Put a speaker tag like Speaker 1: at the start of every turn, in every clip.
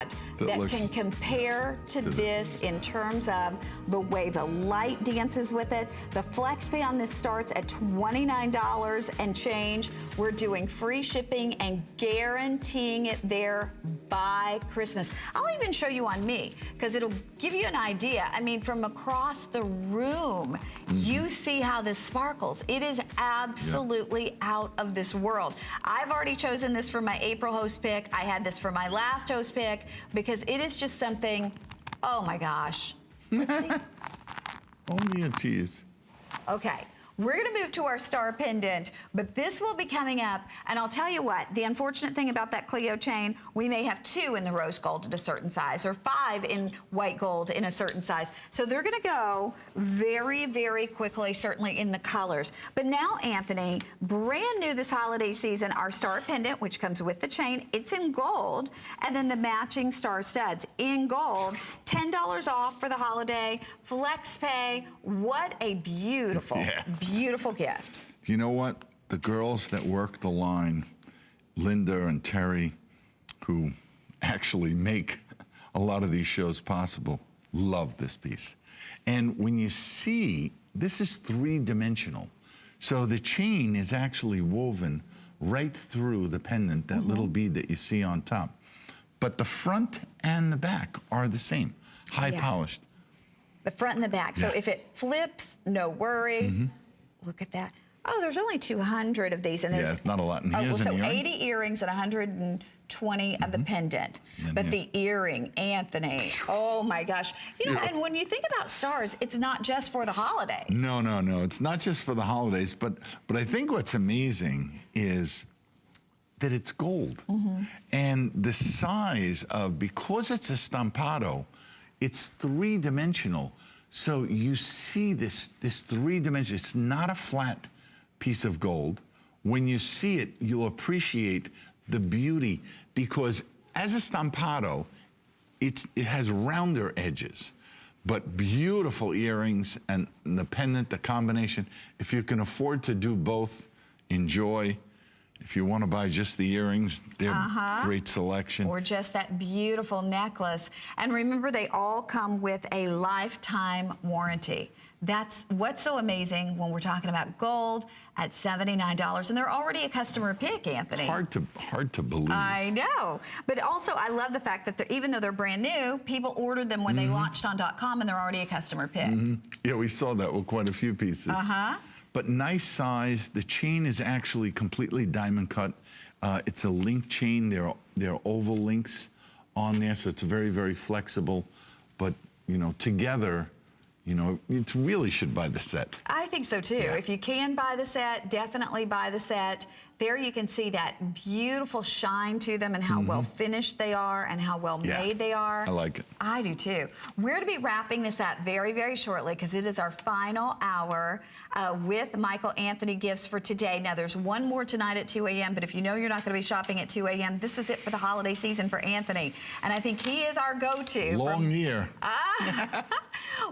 Speaker 1: that can compare to this in terms of the way the light dances with it. The flex pay on this starts at $29 and change. We're doing free shipping and guaranteeing it there by Christmas. I'll even show you on me because it'll give you an idea. I mean, from across the room, you see how this sparkles. It is absolutely out of this world. I've already chosen this for my April host pick. I had this for my last host pick because it is just something, oh my gosh.
Speaker 2: Only a tease.
Speaker 1: Okay. We're going to move to our star pendant, but this will be coming up, and I'll tell you what, the unfortunate thing about that Clio chain, we may have 2 in the rose gold at a certain size, or 5 in white gold in a certain size. So they're going to go very, very quickly, certainly in the colors. But now, Anthony, brand new this holiday season, our star pendant, which comes with the chain, it's in gold, and then the matching star studs in gold, $10 off for the holiday, flex pay. What a beautiful, beautiful gift.
Speaker 2: You know what? The girls that work the line, Linda and Terry, who actually make a lot of these shows possible, love this piece. And when you see, this is 3-dimensional. So the chain is actually woven right through the pendant, that little bead that you see on top. But the front and the back are the same, high polished.
Speaker 1: The front and the back. So if it flips, no worry. Look at that. Oh, there's only 200 of these. And there's
Speaker 2: not a lot. And
Speaker 1: so 80 earrings and 120 of the pendant. But the earring, Anthony, oh my gosh. You know, and when you think about stars, it's not just for the holidays.
Speaker 2: No, no, no. It's not just for the holidays. But I think what's amazing is that it's gold. And the size of, because it's a stampado, it's 3-dimensional. So you see this 3-dimensional, it's not a flat piece of gold. When you see it, you'll appreciate the beauty, because as a stampado, it has rounder edges, but beautiful earrings, and the pendant, the combination. If you can afford to do both, enjoy. If you want to buy just the earrings, they're great selection.
Speaker 1: Or just that beautiful necklace. And remember, they all come with a lifetime warranty. That's what's so amazing when we're talking about gold at $79. And they're already a customer pick, Anthony.
Speaker 2: Hard to believe.
Speaker 1: I know. But also, I love the fact that even though they're brand new, people ordered them when they launched on .com, and they're already a customer pick.
Speaker 2: Yeah, we saw that with quite a few pieces. But nice size. The chain is actually completely diamond cut. It's a link chain. There are oval links on there, so it's very, very flexible. But, you know, together, you know, you really should buy the set.
Speaker 1: I think so too. If you can buy the set, definitely buy the set. There you can see that beautiful shine to them and how well finished they are and how well made they are.
Speaker 2: I like it.
Speaker 1: I do too. We're to be wrapping this up very, very shortly because it is our final hour with Michael Anthony gifts for today. Now, there's one more tonight at 2 a.m., but if you know you're not going to be shopping at 2 a.m., this is it for the holiday season for Anthony. And I think he is our go-to.
Speaker 2: Long year.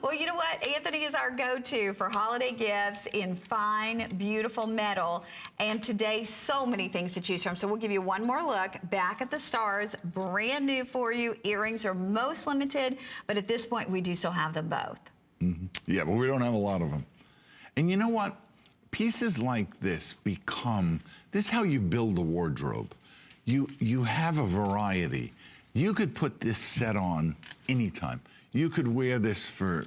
Speaker 1: Well, you know what? Anthony is our go-to for holiday gifts in fine, beautiful metal. And today, so many things to choose from. So we'll give you one more look back at the stars, brand new for you. Earrings are most limited, but at this point, we do still have them both.
Speaker 2: Yeah, but we don't have a lot of them. And you know what? Pieces like this this is how you build a wardrobe. You have a variety. You could put this set on anytime. You could wear this for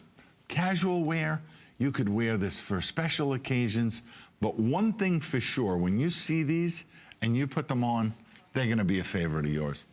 Speaker 2: casual wear. You could wear this for special occasions. But one thing for sure, when you see these and you put them on, they're going to be a favorite of yours.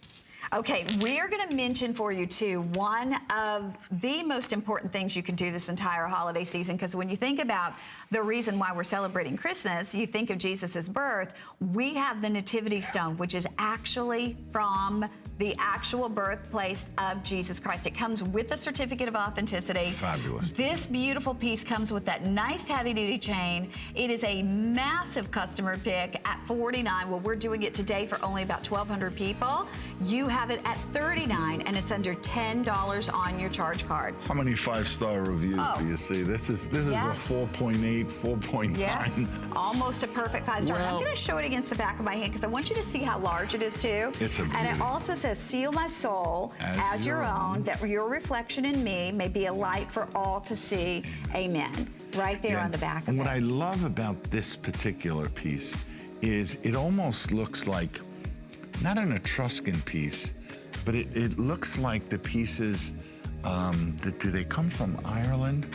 Speaker 1: Okay, we are going to mention for you, too, one of the most important things you can do this entire holiday season, because when you think about the reason why we're celebrating Christmas, you think of Jesus' birth. We have the Nativity Stone, which is actually from the actual birthplace of Jesus Christ. It comes with a certificate of authenticity.
Speaker 2: Fabulous.
Speaker 1: This beautiful piece comes with that nice heavy-duty chain. It is a massive customer pick at $49. Well, we're doing it today for only about 1,200 people. You have have it at $39, and it's under $10 on your charge card.
Speaker 2: How many 5-star reviews do you see? This is a 4.8, 4.9.
Speaker 1: Yes, almost a perfect 5-star.
Speaker 2: Well,
Speaker 1: I'm going to show it against the back of my hand because I want you to see how large it is too.
Speaker 2: It's a beauty.
Speaker 1: And it also says, "Seal my soul as your own, that your reflection in me may be a light for all to see. Amen." Right there on the back of it.
Speaker 2: And what I love about this particular piece is it almost looks like, not an Etruscan piece, but it looks like the pieces, do they come from Ireland?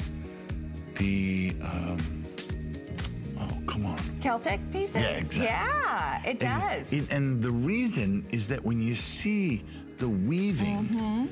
Speaker 2: Oh, come on.
Speaker 1: Celtic pieces?
Speaker 2: Yeah, exactly.
Speaker 1: Yeah, it does.
Speaker 2: And the reason is that when you see the weaving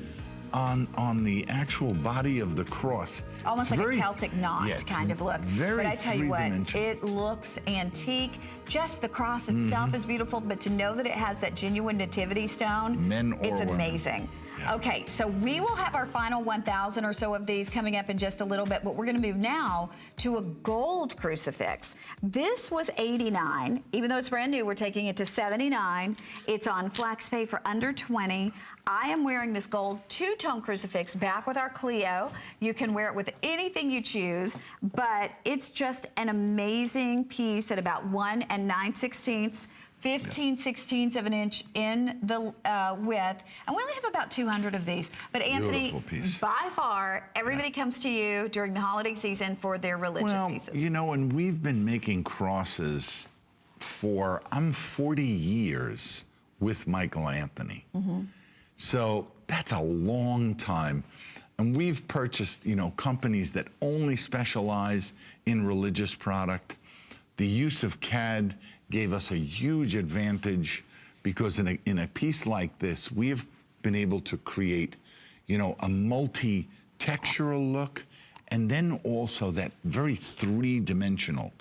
Speaker 2: on the actual body of the cross,
Speaker 1: almost like a Celtic knot kind of look.
Speaker 2: Very
Speaker 1: but I tell you what, it looks antique. Just the cross itself is beautiful, but to know that it has that genuine nativity stone, it's amazing. Yeah. Okay, so we will have our final 1,000 or so of these coming up in just a little bit, but we're going to move now to a gold crucifix. This was $89. Even though it's brand new, we're taking it to $79. It's on FlexPay for under $20. I am wearing this gold two-tone crucifix back with our Clio. You can wear it with anything you choose, but it's just an amazing piece at about 1 9/16, 15/16 of an inch in the width. And we only have about 200 of these. But Anthony, by far, everybody comes to you during the holiday season for their religious pieces.
Speaker 2: You know, and we've been making crosses for, I'm 40 years with Michael Anthony. So that's a long time. And we've purchased, you know, companies that only specialize in religious product. The use of CAD gave us a huge advantage because in a piece like this, we have been able to create, you know, a multi-textural look, and then also that very three-dimensional.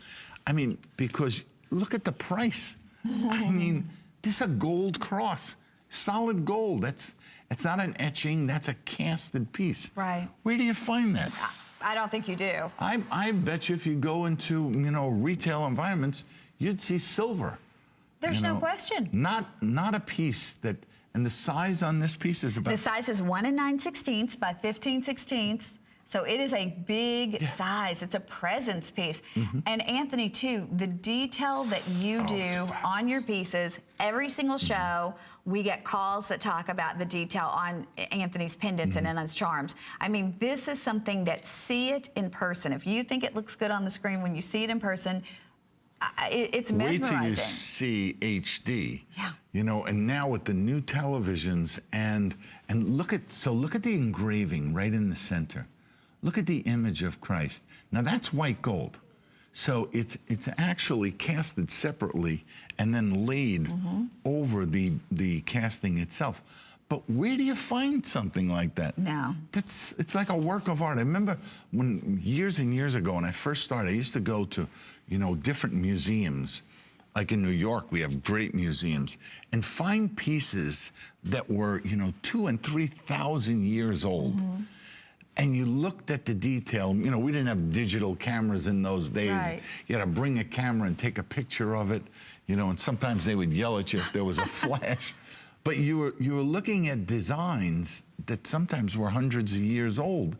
Speaker 2: I mean, because look at the price. I mean, this is a gold cross. Solid gold. That's not an etching. That's a casted piece.
Speaker 1: Right.
Speaker 2: Where do you find that?
Speaker 1: I don't think you do.
Speaker 2: I bet you if you go into, you know, retail environments, you'd see silver.
Speaker 1: There's no question.
Speaker 2: Not a piece that, and the size on this piece is about.
Speaker 1: The size is 1 9/16 by 15/16. So it is a big size. It's a presence piece. And Anthony, too, the detail that you do on your pieces, every single show, we get calls that talk about the detail on Anthony's pendants and on his charms. I mean, this is something that, see it in person. If you think it looks good on the screen, when you see it in person, it's mesmerizing.
Speaker 2: Wait till you see HD.
Speaker 1: Yeah.
Speaker 2: You know, and now with the new televisions and look at the engraving right in the center. Look at the image of Christ. Now that's white gold. So it's actually casted separately and then laid over the casting itself. But where do you find something like that?
Speaker 1: No.
Speaker 2: It's like a work of art. I remember when years and years ago when I first started, I used to go to, you know, different museums. Like in New York, we have great museums, and find pieces that were, you know, 2,000 and 3,000 years old. And you looked at the detail. You know, we didn't have digital cameras in those days.
Speaker 1: Right.
Speaker 2: You had to bring a camera and take a picture of it, you know, and sometimes they would yell at you if there was a flash. But you were looking at designs that sometimes were hundreds of years old,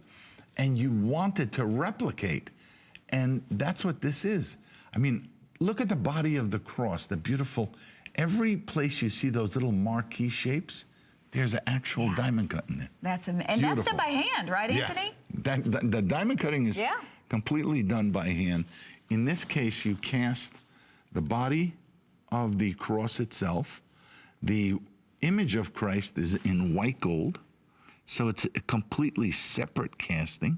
Speaker 2: and you wanted to replicate. And that's what this is. I mean, look at the body of the cross, the beautiful, every place you see those little marquee shapes, there's an actual diamond cut in it.
Speaker 1: That's amazing. And that's done by hand, right, Anthony?
Speaker 2: The diamond cutting is completely done by hand. In this case, you cast the body of the cross itself. The image of Christ is in white gold, so it's a completely separate casting.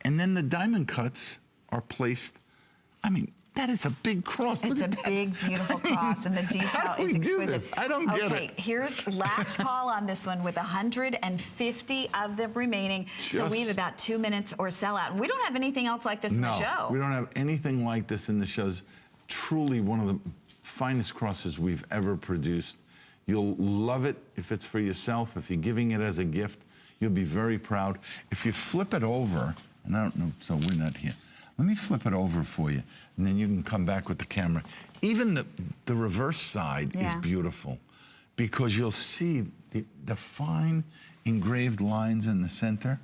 Speaker 2: And then the diamond cuts are placed, I mean, that is a big cross.
Speaker 1: It's a big, beautiful cross, and the detail is exquisite.
Speaker 2: I don't get it.
Speaker 1: Okay, here's last call on this one with 150 of them remaining. So we have about 2 minutes or sell out. And we don't have anything else like this in the show.
Speaker 2: We don't have anything like this in the shows. Truly one of the finest crosses we've ever produced. You'll love it if it's for yourself. If you're giving it as a gift, you'll be very proud. If you flip it over, and I don't know, so we're not here. Let me flip it over for you, and then you can come back with the camera. Even the reverse side is beautiful because you'll see the fine engraved lines in the center,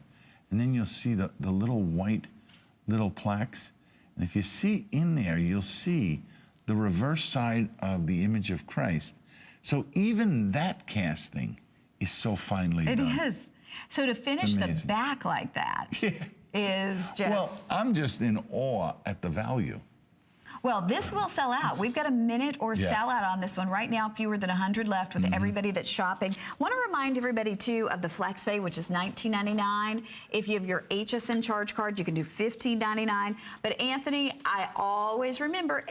Speaker 2: and then you'll see the little white little plaques. And if you see in there, you'll see the reverse side of the image of Christ. So even that casting is so finely done.
Speaker 1: It is. So to finish the back like that is just...
Speaker 2: Well, I'm just in awe at the value.
Speaker 1: Well, this will sell out. We've got a minute or sell out on this one. Right now, fewer than 100 left with everybody that's shopping. Want to remind everybody, too, of the FlexPay, which is $19.99. If you have your HSN charge card, you can do $15.99. But, Anthony, I always remember,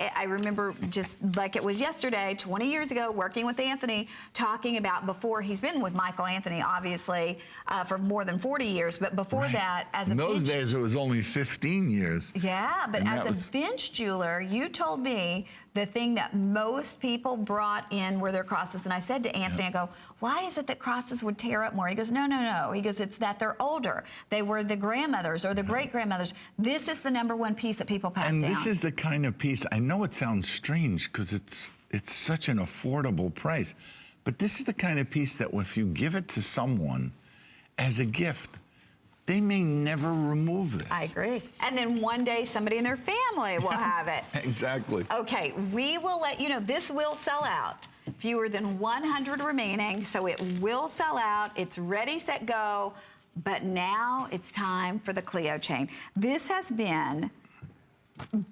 Speaker 1: just like it was yesterday, 20 years ago, working with Anthony, talking about before, he's been with Michael Anthony, obviously, for more than 40 years. But before that, as a
Speaker 2: in those days, it was only 15 years.
Speaker 1: Yeah, but as a bench jeweler, you told me the thing that most people brought in were their crosses. And I said to Anthony, I go, why is it that crosses would tear up more? He goes, no, no, no. He goes, it's that they're older. They were the grandmothers or the great-grandmothers. This is the #1 piece that people pass down.
Speaker 2: And this is the kind of piece, I know it sounds strange because it's such an affordable price, but this is the kind of piece that if you give it to someone as a gift, they may never remove this.
Speaker 1: I agree. And then one day somebody in their family will have it.
Speaker 2: Exactly.
Speaker 1: Okay, we will let you know this will sell out. Fewer than 100 remaining, so it will sell out. It's ready, set, go. But now it's time for the Clio chain. This has been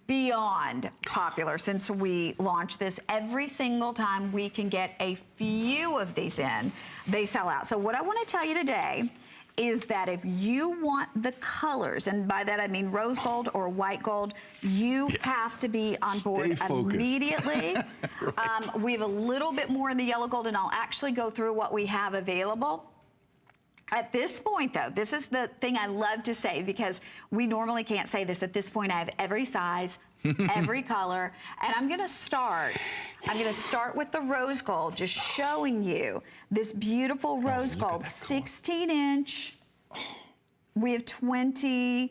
Speaker 1: beyond popular since we launched this. Every single time we can get a few of these in, they sell out. So what I want to tell you today is that if you want the colors, and by that I mean rose gold or white gold, you have to be on board immediately. Right. We have a little bit more in the yellow gold, and I'll actually go through what we have available. At this point, though, this is the thing I love to say because we normally can't say this. At this point, I have every size, every color, and I'm gonna start with the rose gold, just showing you this beautiful rose gold, 16-inch. We have 22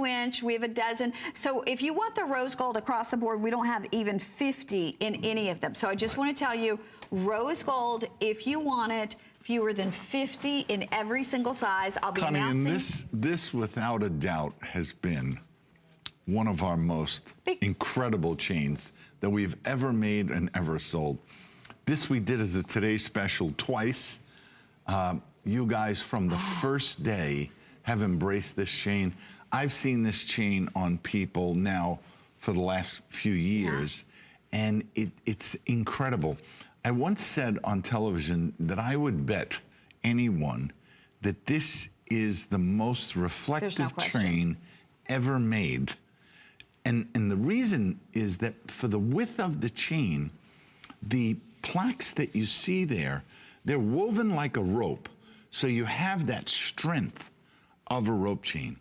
Speaker 1: inch, we have a dozen. So if you want the rose gold across the board, we don't have even 50 in any of them. So I just want to tell you, rose gold, if you want it, fewer than 50 in every single size. I'll be announcing.
Speaker 2: And this without a doubt has been one of our most incredible chains that we've ever made and ever sold. This we did as a Today Special twice. You guys from the first day have embraced this chain. I've seen this chain on people now for the last few years, and it's incredible. I once said on television that I would bet anyone that this is the most reflective chain ever made. And the reason is that for the width of the chain, the plaques that you see there, they're woven like a rope. So you have that strength of a rope chain.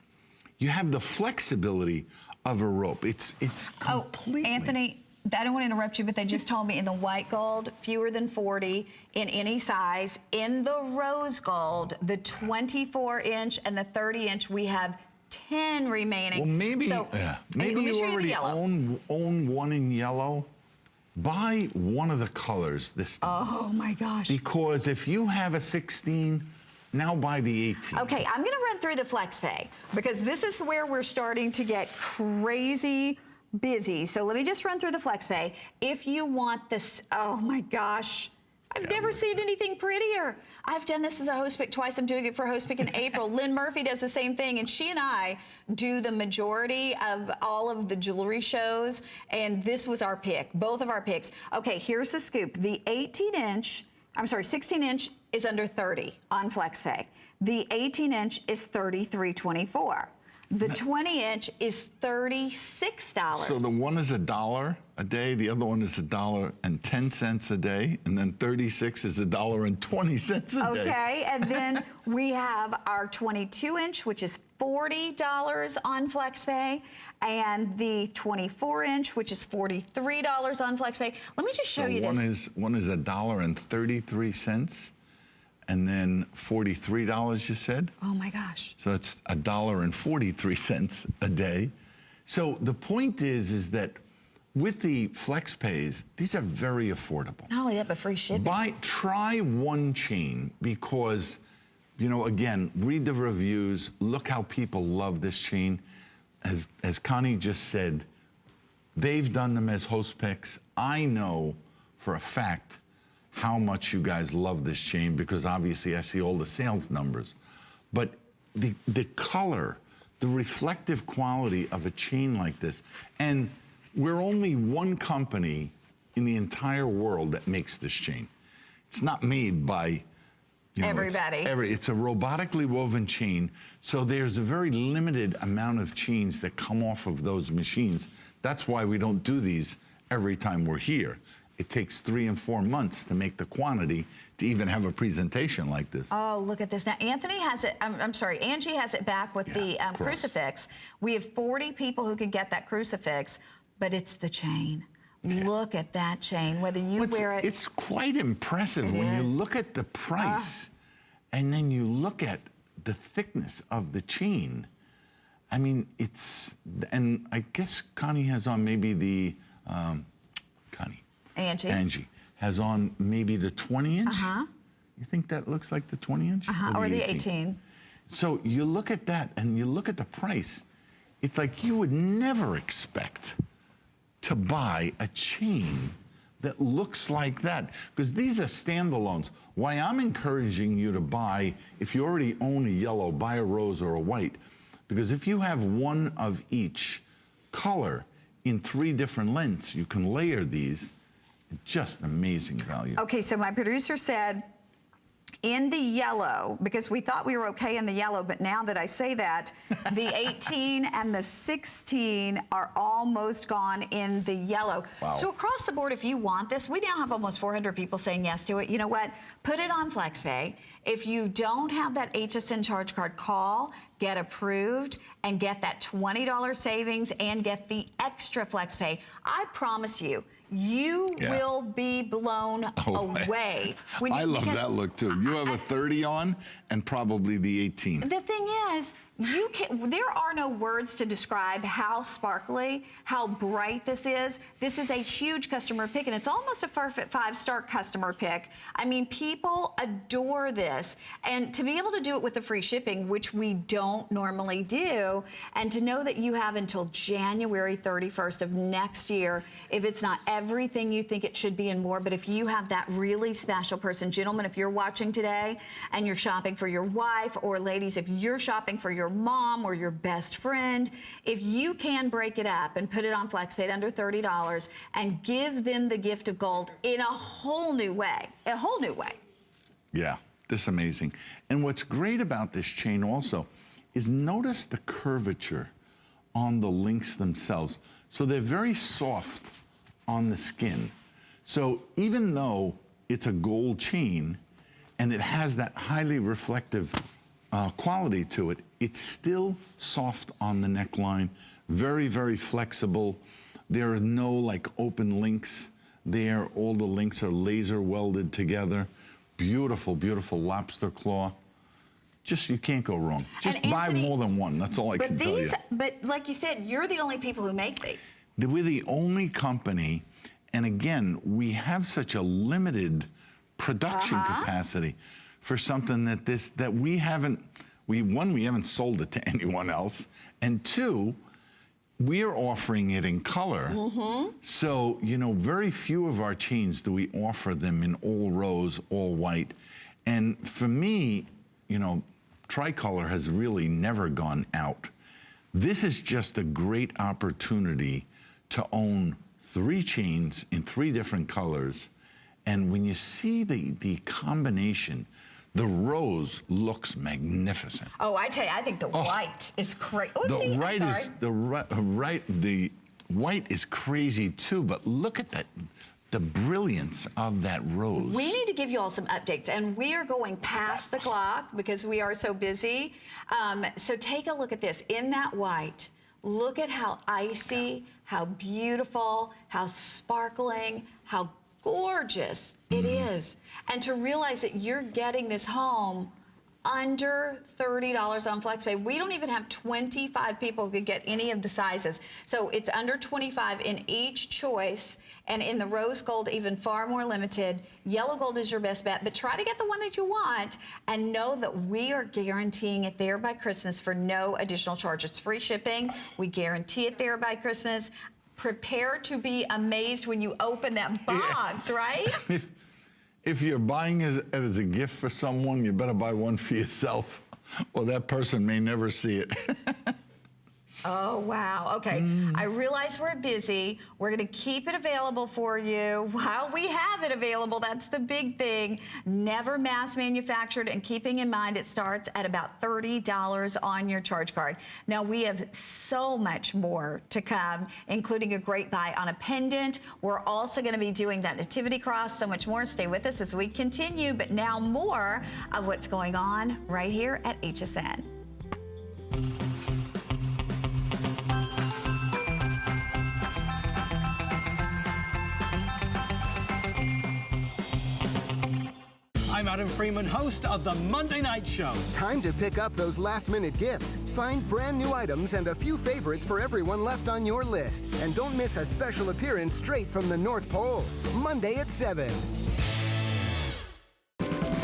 Speaker 2: You have the flexibility of a rope. It's completely...
Speaker 1: Oh, Anthony, I don't want to interrupt you, but they just told me in the white gold, fewer than 40 in any size. In the rose gold, the 24-inch and the 30-inch, we have 10 remaining.
Speaker 2: Well, maybe, maybe you already own one in yellow. Buy one of the colors this time.
Speaker 1: Oh, my gosh.
Speaker 2: Because if you have a 16, now buy the 18. Okay,
Speaker 1: I'm going to run through the FlexPay because this is where we're starting to get crazy busy. So let me just run through the FlexPay. If you want this, oh my gosh, I've never seen anything prettier. I've done this as a host pick twice. I'm doing it for host pick in April. Lynn Murphy does the same thing, and she and I do the majority of all of the jewelry shows, and this was our pick, both of our picks. Okay, here's the scoop. The 16-inch is under 30 on FlexPay. The 18-inch is $33.24. The 20-inch is $36.
Speaker 2: So the one is $1 a day, the other one is $1.10 a day, and then 36 is $1.20 a day. Okay,
Speaker 1: and then we have our 22-inch, which is $40 on FlexPay, and the 24-inch, which is $43 on FlexPay. Let me just show you this.
Speaker 2: One is $1.33. And then $43, you said?
Speaker 1: Oh my gosh.
Speaker 2: So it's $1.43 a day. So the point is that with the flex pays, these are very affordable.
Speaker 1: Not only that, but free shipping.
Speaker 2: Try one chain because, you know, again, read the reviews. Look how people love this chain. As Connie just said, they've done them as host picks. I know for a fact how much you guys love this chain because obviously I see all the sales numbers. But the color, the reflective quality of a chain like this, and we're only one company in the entire world that makes this chain. It's not made by, you know,
Speaker 1: everybody.
Speaker 2: It's a robotically woven chain, so there's a very limited amount of chains that come off of those machines. That's why we don't do these every time we're here. It takes 3 and 4 months to make the quantity to even have a presentation like this.
Speaker 1: Oh, look at this. Now, Anthony has it, I'm sorry, Angie has it back with the crucifix. We have 40 people who can get that crucifix, but it's the chain. Yeah. Look at that chain, whether you wear it.
Speaker 2: It's quite impressive when you look at the price and then you look at the thickness of the chain. I mean, and I guess Connie has on maybe the, Angie has on maybe the 20-inch. You think that looks like the 20-inch?
Speaker 1: Or the 18.
Speaker 2: So you look at that and you look at the price, it's like you would never expect to buy a chain that looks like that, because these are standalones. Why I'm encouraging you to buy, if you already own a yellow, buy a rose or a white, because if you have one of each color in 3 different lengths, you can layer these. Just amazing value.
Speaker 1: Okay, so my producer said in the yellow, because we thought we were okay in the yellow, but now that I say that, the 18 and the 16 are almost gone in the yellow.
Speaker 2: Wow.
Speaker 1: So across the board, if you want this, we now have almost 400 people saying yes to it. You know what? Put it on FlexPay. If you don't have that HSN charge card, call, get approved, and get that $20 savings and get the extra FlexPay. I promise you, you will be blown away.
Speaker 2: I love that look too. You have a 30 on and probably the 18.
Speaker 1: The thing is, there are no words to describe how sparkly, how bright this is. This is a huge customer pick, and it's almost a perfect 5-star customer pick. I mean, people adore this. And to be able to do it with the free shipping, which we don't normally do, and to know that you have until January 31st of next year, if it's not everything you think it should be and more, but if you have that really special person, gentlemen, if you're watching today and you're shopping for your wife, or ladies, if you're shopping for your mom or your best friend, if you can break it up and put it on FlexPay under $30 and give them the gift of gold in a whole new way,
Speaker 2: Yeah, this is amazing. And what's great about this chain also is notice the curvature on the links themselves. So they're very soft on the skin. So even though it's a gold chain and it has that highly reflective quality to it, it's still soft on the neckline, very, very flexible. There are no like open links there. All the links are laser welded together. Beautiful, beautiful lobster claw. Just, you can't go wrong. Just buy more than one. That's all I can tell you.
Speaker 1: But like you said, you're the only people who make these.
Speaker 2: We're the only company, and again, we have such a limited production capacity for something that we haven't sold it to anyone else, and 2, we're offering it in color. So, you know, very few of our chains do we offer them in all rose, all white. And for me, you know, tricolor has really never gone out. This is just a great opportunity to own 3 chains in 3 different colors. And when you see the combination, the rose looks magnificent.
Speaker 1: Oh, I tell you, I think the white is crazy.
Speaker 2: The white is crazy too, but look at that, the brilliance of that rose.
Speaker 1: We need to give you all some updates, and we are going past the clock because we are so busy. So take a look at this. In that white, look at how icy, how beautiful, how sparkling, how gorgeous it is. And to realize that you're getting this home under $30 on FlexPay. We don't even have 25 people who could get any of the sizes. So it's under 25 in each choice. And in the rose gold, even far more limited. Yellow gold is your best bet, but try to get the one that you want and know that we are guaranteeing it there by Christmas for no additional charge. It's free shipping. We guarantee it there by Christmas. Prepare to be amazed when you open that box, right?
Speaker 2: If you're buying it as a gift for someone, you better buy one for yourself, or that person may never see it.
Speaker 1: Oh, wow. Okay. I realize we're busy. We're going to keep it available for you while we have it available. That's the big thing. Never mass manufactured, and keeping in mind it starts at about $30 on your charge card. Now, we have so much more to come, including a great buy on a pendant. We're also going to be doing that nativity cross, so much more. Stay with us as we continue, but now more of what's going on right here at HSN.
Speaker 3: I'm Adam Freeman, host of the Monday Night Show.
Speaker 4: Time to pick up those last-minute gifts. Find brand new items and a few favorites for everyone left on your list. And don't miss a special appearance straight from the North Pole. Monday at 7.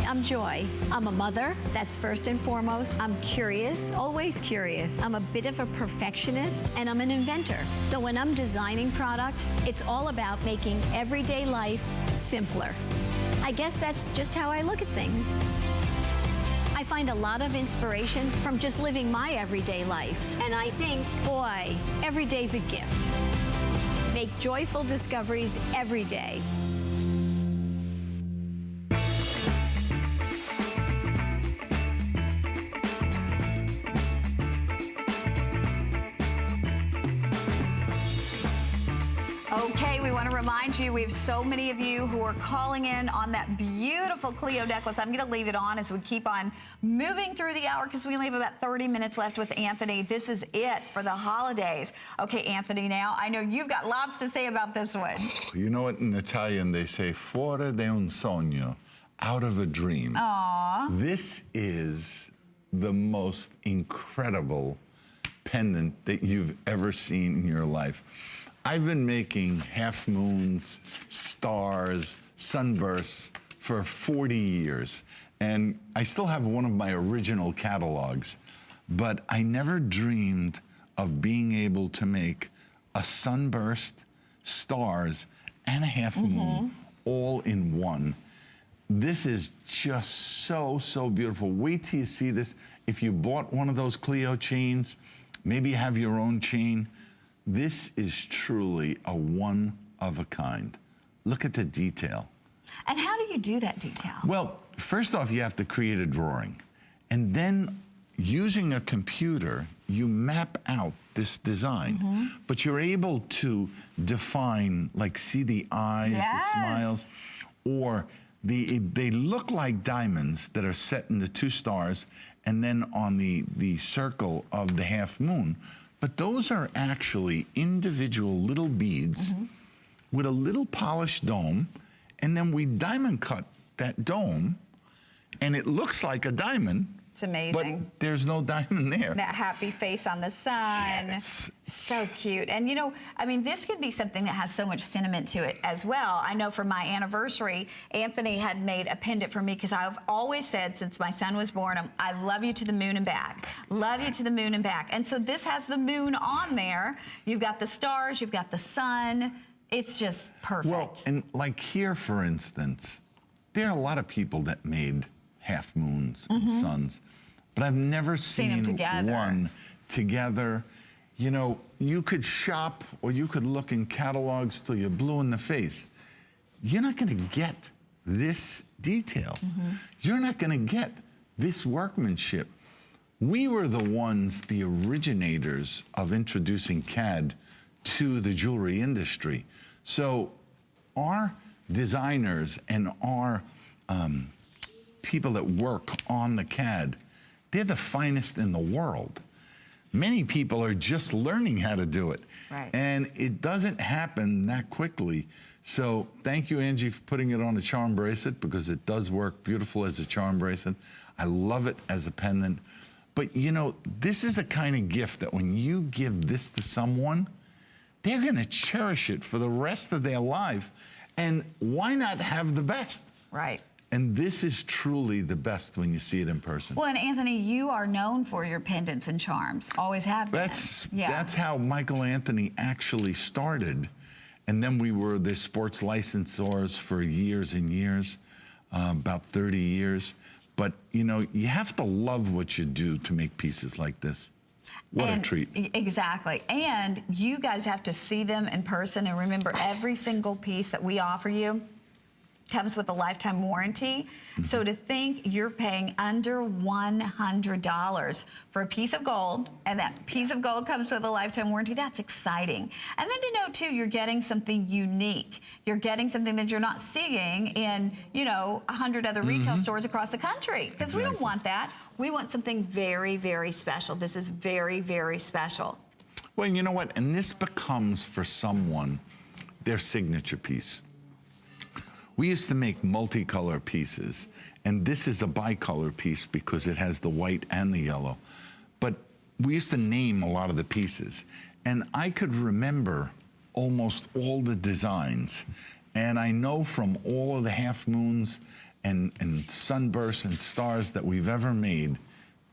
Speaker 5: I'm Joy. I'm a mother, that's first and foremost. I'm curious, always curious. I'm a bit of a perfectionist, and I'm an inventor. So when I'm designing product, it's all about making everyday life simpler. I guess that's just how I look at things. I find a lot of inspiration from just living my everyday life. And I think, boy, every day's a gift. Make joyful discoveries every day.
Speaker 1: Okay, we want to remind you, we have so many of you who are calling in on that beautiful Clio necklace. I'm going to leave it on as we keep on moving through the hour because we only have about 30 minutes left with Anthony. This is it for the holidays. Okay, Anthony, now I know you've got lots to say about this one.
Speaker 2: You know what, in Italian they say, fuori da un sogno, out of a dream.
Speaker 1: Aww.
Speaker 2: This is the most incredible pendant that you've ever seen in your life. I've been making half moons, stars, sunbursts for 40 years, and I still have one of my original catalogs, but I never dreamed of being able to make a sunburst, stars, and a half moon all in one. This is just so, so beautiful. Wait till you see this. If you bought one of those Clio chains, maybe you have your own chain. This is truly a one of a kind. Look at the detail.
Speaker 1: And how do you do that detail?
Speaker 2: Well, first off, you have to create a drawing. And then using a computer, you map out this design. But you're able to define, like, see the eyes, the smiles, or they look like diamonds that are set in the two stars and then on the circle of the half moon. But those are actually individual little beads with a little polished dome, and then we diamond cut that dome, and it looks like a diamond.
Speaker 1: It's amazing.
Speaker 2: But there's no diamond there.
Speaker 1: That happy face on the sun.
Speaker 2: Yes.
Speaker 1: So cute. And you know, I mean, this could be something that has so much sentiment to it as well. I know for my anniversary, Anthony had made a pendant for me because I've always said since my son was born, I love you to the moon and back. Love you to the moon and back. And so this has the moon on there. You've got the stars, you've got the sun. It's just perfect.
Speaker 2: Well, and like here, for instance, there are a lot of people that made half moons and suns, but I've never seen
Speaker 1: them together.
Speaker 2: One together. You know, you could shop or you could look in catalogs till you're blue in the face. You're not going to get this detail. You're not going to get this workmanship. We were the ones, the originators of introducing CAD to the jewelry industry. So our designers and our people that work on the CAD, they're the finest in the world. Many people are just learning how to do it.
Speaker 1: Right.
Speaker 2: And it doesn't happen that quickly. So thank you, Angie, for putting it on a charm bracelet, because it does work beautiful as a charm bracelet. I love it as a pendant. But you know, this is a kind of gift that when you give this to someone, they're gonna cherish it for the rest of their life. And why not have the best?
Speaker 1: Right.
Speaker 2: And this is truly the best when you see it in person.
Speaker 1: Well, and Anthony, you are known for your pendants and charms. Always have been.
Speaker 2: That's how Michael Anthony actually started. And then we were the sports licensors for years and years, about 30 years. But, you know, you have to love what you do to make pieces like this. What a treat.
Speaker 1: Exactly. And you guys have to see them in person. And remember, every single piece that we offer you comes with a lifetime warranty. So to think you're paying under $100 for a piece of gold, and that piece of gold comes with a lifetime warranty, that's exciting. And then to know, too, you're getting something unique. You're getting something that you're not seeing in, you know, 100 other retail stores across the country. Because we don't want that. We want something very, very special. This is very, very special.
Speaker 2: Well, you know what? And this becomes, for someone, their signature piece. We used to make multicolor pieces, and this is a bicolor piece because it has the white and the yellow. But we used to name a lot of the pieces, and I could remember almost all the designs. And I know from all of the half moons and sunbursts and stars that we've ever made,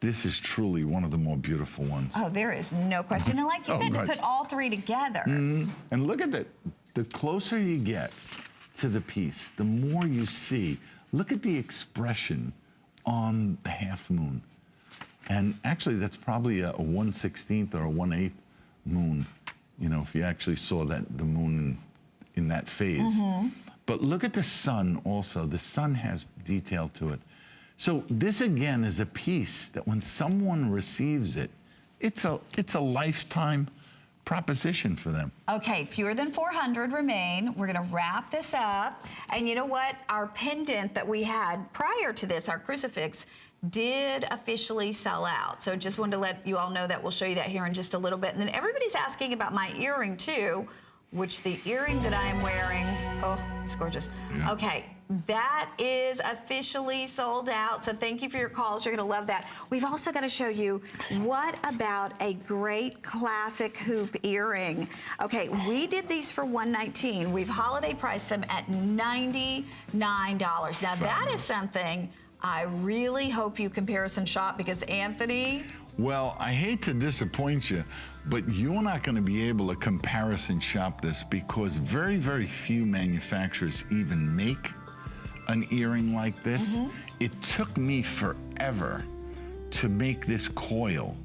Speaker 2: this is truly one of the more beautiful ones.
Speaker 1: Oh, there is no question. And like you said, to put all three together.
Speaker 2: And look at that. The closer you get to the piece, the more you see. Look at the expression on the half moon. And actually, that's probably a 1/16 or a 1/8 moon, you know, if you actually saw that the moon in that phase. But look at the sun also. The sun has detail to it. So this, again, is a piece that when someone receives it, it's a lifetime proposition for them.
Speaker 1: Okay, fewer than 400 remain. We're gonna wrap this up. And you know what? Our pendant that we had prior to this, our crucifix, did officially sell out. So just wanted to let you all know that. We'll show you that here in just a little bit. And then everybody's asking about my earring too, which the earring that I am wearing, oh, it's gorgeous.
Speaker 2: Yeah.
Speaker 1: Okay. That is officially sold out. So thank you for your calls. You're going to love that. We've also got to show you, what about a great classic hoop earring? Okay, we did these for $119. We've holiday priced them at $99. Now that is something I really hope you comparison shop, because Anthony...
Speaker 2: Well, I hate to disappoint you, but you're not going to be able to comparison shop this, because very, very few manufacturers even make an earring like this. It took me forever to make this coil.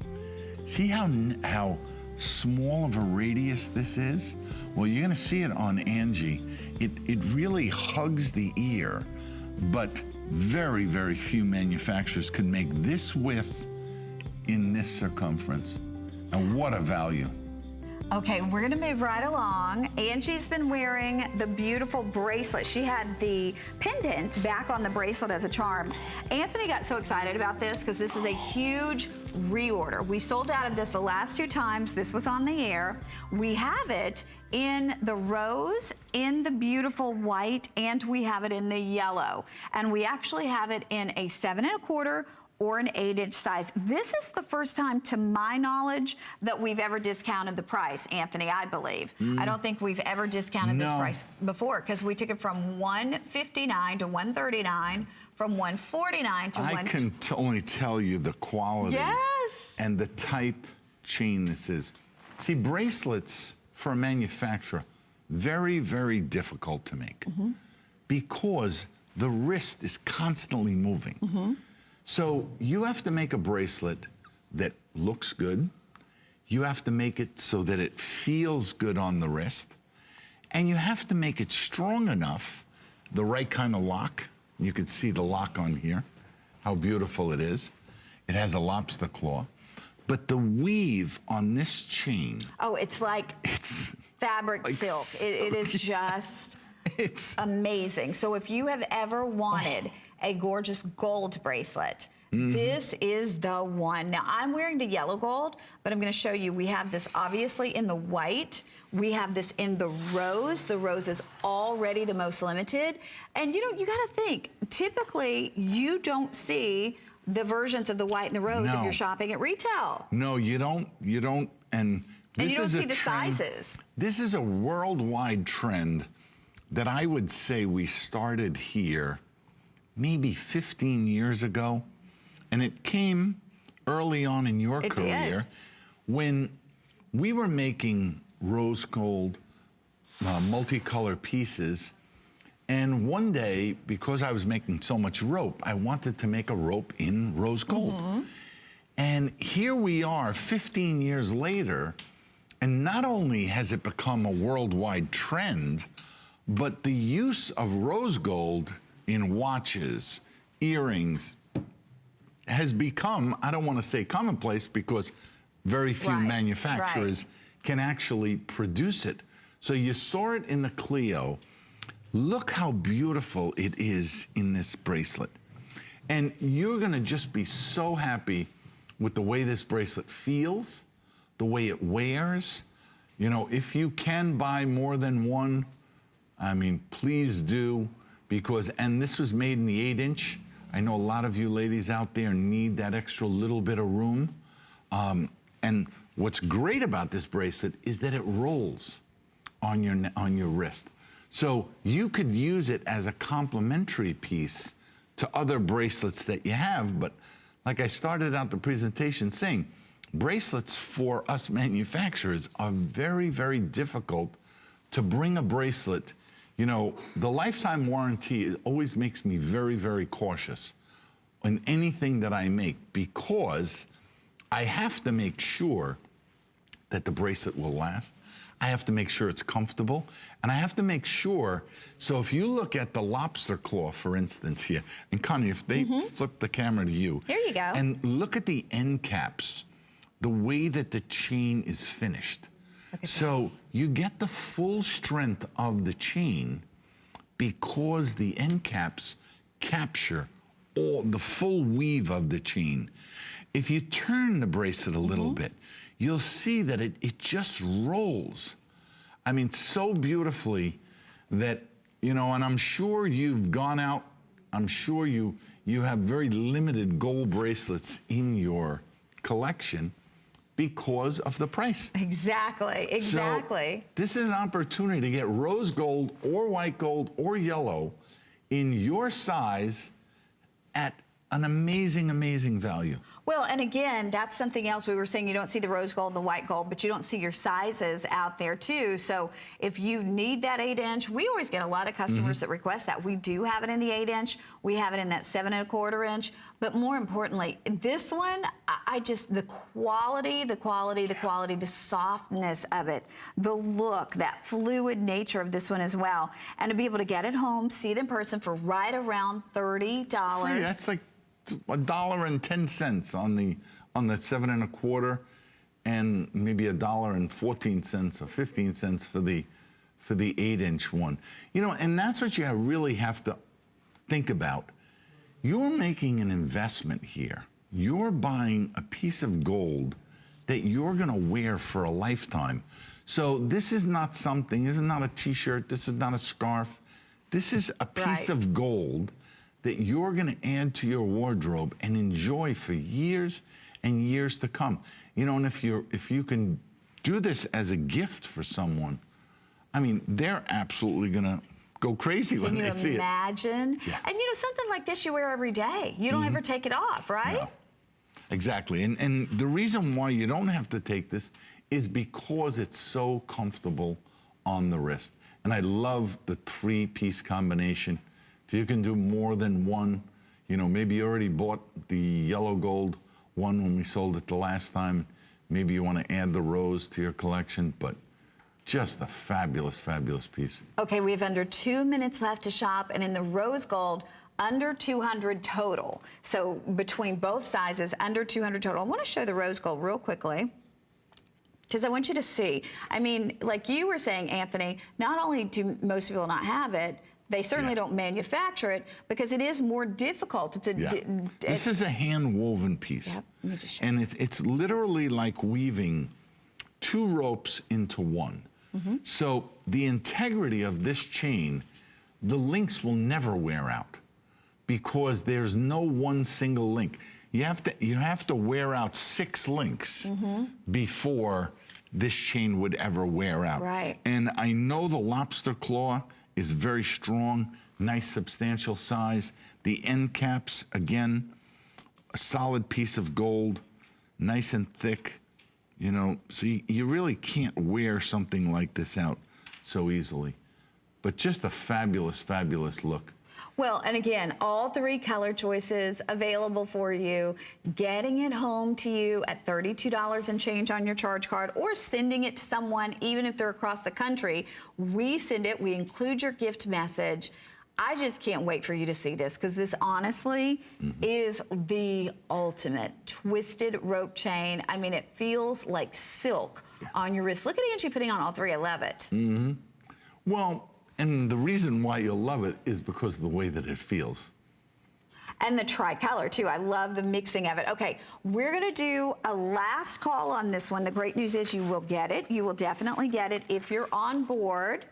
Speaker 2: See how small of a radius this is? Well, you're gonna see it on Angie. It really hugs the ear, but very, very few manufacturers could make this width in this circumference. And what a value.
Speaker 1: Okay, we're gonna move right along. Angie's been wearing the beautiful bracelet. She had the pendant back on the bracelet as a charm. Anthony got so excited about this because this is a huge reorder. We sold out of this the last 2 times this was on the air. We have it in the rose, in the beautiful white, and we have it in the yellow. And we actually have it in a 7 1/4 or an 8-inch size. This is the first time, to my knowledge, that we've ever discounted the price, Anthony, I believe. I don't think we've ever discounted this price before, because we took it from $159 to $139, from $149 to
Speaker 2: I can only tell you the quality and the type chain this is. See, bracelets for a manufacturer, very, very difficult to make, because the wrist is constantly moving. So you have to make a bracelet that looks good. You have to make it so that it feels good on the wrist. And you have to make it strong enough, the right kind of lock. You can see the lock on here, how beautiful it is. It has a lobster claw. But the weave on this chain.
Speaker 1: Oh, it's like fabric silk. It is just amazing. So if you have ever wanted a gorgeous gold bracelet, this is the one. Now, I'm wearing the yellow gold, but I'm going to show you. We have this obviously in the white. We have this in the rose. The rose is already the most limited. And you know, you got to think, typically you don't see the versions of the white and the rose if you're shopping at retail.
Speaker 2: No, you don't. And this
Speaker 1: you don't
Speaker 2: is
Speaker 1: see
Speaker 2: a
Speaker 1: the
Speaker 2: trend,
Speaker 1: sizes.
Speaker 2: This is a worldwide trend that I would say we started here maybe 15 years ago. And it came early on in your career when we were making rose gold multicolor pieces. And one day, because I was making so much rope, I wanted to make a rope in rose gold. And here we are 15 years later, and not only has it become a worldwide trend, but the use of rose gold in watches, earrings, has become, I don't want to say commonplace because very few manufacturers can actually produce it. So you saw it in the Clio. Look how beautiful it is in this bracelet. And you're gonna just be so happy with the way this bracelet feels, the way it wears. You know, if you can buy more than one, I mean, please do, because, and this was made in the 8-inch. I know a lot of you ladies out there need that extra little bit of room. And what's great about this bracelet is that it rolls on your wrist. So you could use it as a complementary piece to other bracelets that you have. But like I started out the presentation saying, bracelets for us manufacturers are very, very difficult to bring a bracelet. You know, the lifetime warranty always makes me very, very cautious on anything that I make because I have to make sure that the bracelet will last. I have to make sure it's comfortable, and I have to make sure, so if you look at the lobster claw, for instance, here, and Connie, if they flip the camera to you.
Speaker 1: There you go.
Speaker 2: And look at the end caps, the way that the chain is finished. So you get the full strength of the chain because the end caps capture all the full weave of the chain. If you turn the bracelet a little bit, you'll see that it just rolls. I mean, so beautifully that, you know, and I'm sure you've gone out, I'm sure you have very limited gold bracelets in your collection because of the price.
Speaker 1: Exactly.
Speaker 2: So this is an opportunity to get rose gold or white gold or yellow in your size at an amazing, amazing value.
Speaker 1: Well, and again, that's something else we were saying. You don't see the rose gold and the white gold, but you don't see your sizes out there too. So if you need that 8-inch, we always get a lot of customers that request that. We do have it in the 8-inch. We have it in that 7¼ inch. But more importantly, this one, I just, the quality, the softness of it, the look, that fluid nature of this one as well. And to be able to get it home, see it in person for right around $30.
Speaker 2: That's like $1.10 on the 7¼ and maybe $1.14 or 15 cents for the 8-inch one. You know, and that's what you really have to think about. You're making an investment here. You're buying a piece of gold that you're gonna wear for a lifetime. So this is not something, this is not a t-shirt, this is not a scarf. This is a piece of gold that you're gonna add to your wardrobe and enjoy for years and years to come. You know, and if you can do this as a gift for someone, I mean, they're absolutely gonna go crazy when they see it.
Speaker 1: Can you imagine? Yeah. And you know, something like this you wear every day. You don't ever take it off, right?
Speaker 2: No. Exactly, and the reason why you don't have to take this is because it's so comfortable on the wrist. And I love the 3-piece combination. If you can do more than one, you know, maybe you already bought the yellow gold one when we sold it the last time. Maybe you want to add the rose to your collection, but just a fabulous, fabulous piece.
Speaker 1: Okay, we have under 2 minutes left to shop, and in the rose gold, under 200 total. So between both sizes, under 200 total. I want to show the rose gold real quickly, because I want you to see. I mean, like you were saying, Anthony, not only do most people not have it, they certainly don't manufacture it because it is more difficult.
Speaker 2: This is a hand-woven piece.
Speaker 1: Yep. Let me just show
Speaker 2: and it's literally like weaving 2 ropes into one. So the integrity of this chain, the links will never wear out because there's no one single link. You have to wear out 6 links before this chain would ever wear out.
Speaker 1: Right.
Speaker 2: And I know the lobster claw is very strong, nice substantial size. The end caps, again, a solid piece of gold, nice and thick, you know, so you really can't wear something like this out so easily. But just a fabulous, fabulous look.
Speaker 1: Well, and again, all 3 color choices available for you, getting it home to you at $32 and change on your charge card, or sending it to someone, even if they're across the country. We send it, we include your gift message. I just can't wait for you to see this, because this honestly is the ultimate twisted rope chain. I mean, it feels like silk on your wrist. Look at Angie putting on all 3. I love it.
Speaker 2: Well, and the reason why you'll love it is because of the way that it feels.
Speaker 1: And the tricolor too. I love the mixing of it. Okay, we're gonna do a last call on this one. The great news is you will get it. You will definitely get it if you're on board.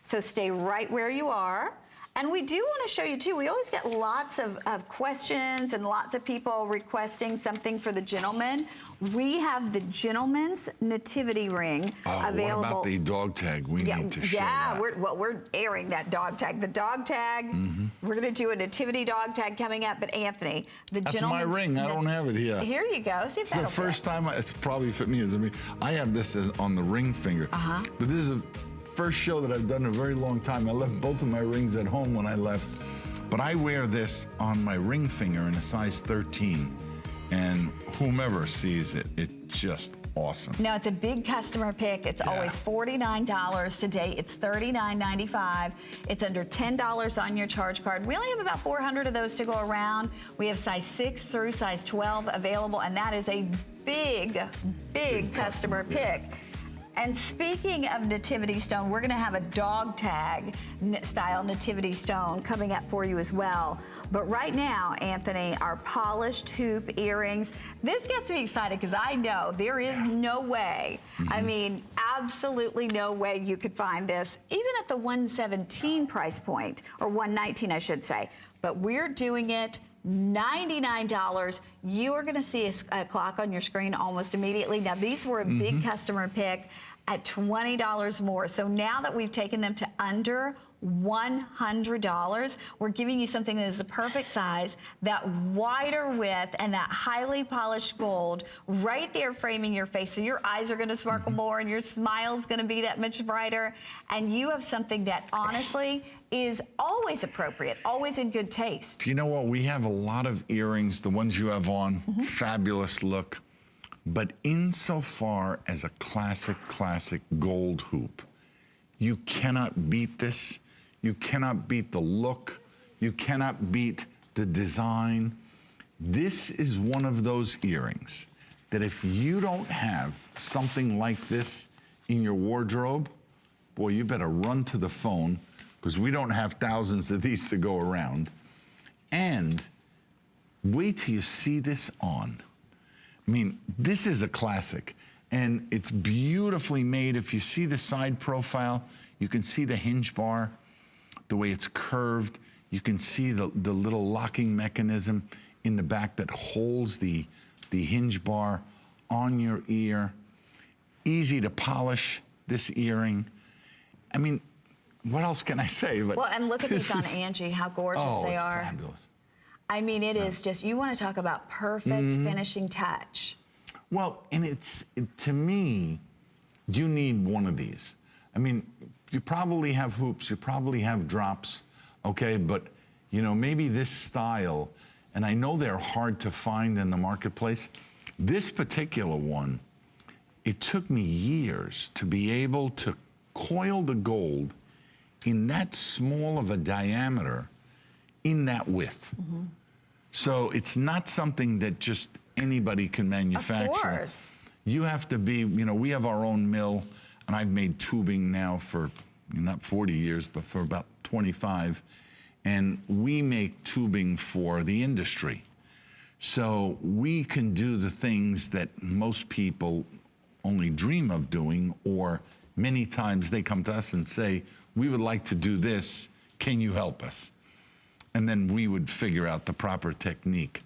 Speaker 1: So stay right where you are. And we do want to show you too, we always get lots of questions and lots of people requesting something for the gentleman. We have the gentleman's nativity ring available.
Speaker 2: What about the dog tag? We need to show that.
Speaker 1: We're airing that dog tag. The dog tag, we're going to do a nativity dog tag coming up. But Anthony,
Speaker 2: That's my ring. I don't have it here.
Speaker 1: Here you go. See if
Speaker 2: It's the first time it's probably fit me as a ring. I have this on the ring finger. But this is the first show that I've done in a very long time. I left both of my rings at home when I left. But I wear this on my ring finger in a size 13. And whomever sees it, it's just awesome.
Speaker 1: Now, it's a big customer pick. It's always $49. Today, it's $39.95. It's under $10 on your charge card. We only have about 400 of those to go around. We have size 6 through size 12 available, and that is a big customer pick. And speaking of nativity stone, we're going to have a dog tag style nativity stone coming up for you as well. But right now, Anthony, our polished hoop earrings, this gets me excited because I know there is no way, I mean, absolutely no way you could find this, even at the $117 price point, or $119, I should say. But we're doing it $99. You are going to see a clock on your screen almost immediately. Now, these were a big customer pick at $20 more. So now that we've taken them to under $100, we're giving you something that is the perfect size, that wider width, and that highly polished gold right there framing your face. So your eyes are going to sparkle more, and your smile's going to be that much brighter. And you have something that honestly is always appropriate, always in good taste.
Speaker 2: You know what? We have a lot of earrings, the ones you have on, fabulous look. But insofar as a classic gold hoop, you cannot beat this. You cannot beat the look. You cannot beat the design. This is one of those earrings that if you don't have something like this in your wardrobe, boy, you better run to the phone, because we don't have thousands of these to go around. And wait till you see this on. I mean, this is a classic, and it's beautifully made. If you see the side profile, you can see the hinge bar, the way it's curved. You can see the little locking mechanism in the back that holds the hinge bar on your ear. Easy to polish, this earring. I mean, what else can I say? But
Speaker 1: well, and look at these on Angie, how gorgeous they are.
Speaker 2: Oh, fabulous.
Speaker 1: I mean, it is just, you want to talk about perfect finishing touch.
Speaker 2: Well, and to me, you need one of these. I mean, you probably have hoops, you probably have drops, okay? But, you know, maybe this style, and I know they're hard to find in the marketplace. This particular one, it took me years to be able to coil the gold in that small of a diameter in that width. So it's not something that just anybody can manufacture.
Speaker 1: Of course.
Speaker 2: You have to be, you know, we have our own mill, and I've made tubing now for not 40 years, but for about 25. And we make tubing for the industry. So we can do the things that most people only dream of doing or many times they come to us and say, we would like to do this, can you help us? And then we would figure out the proper technique.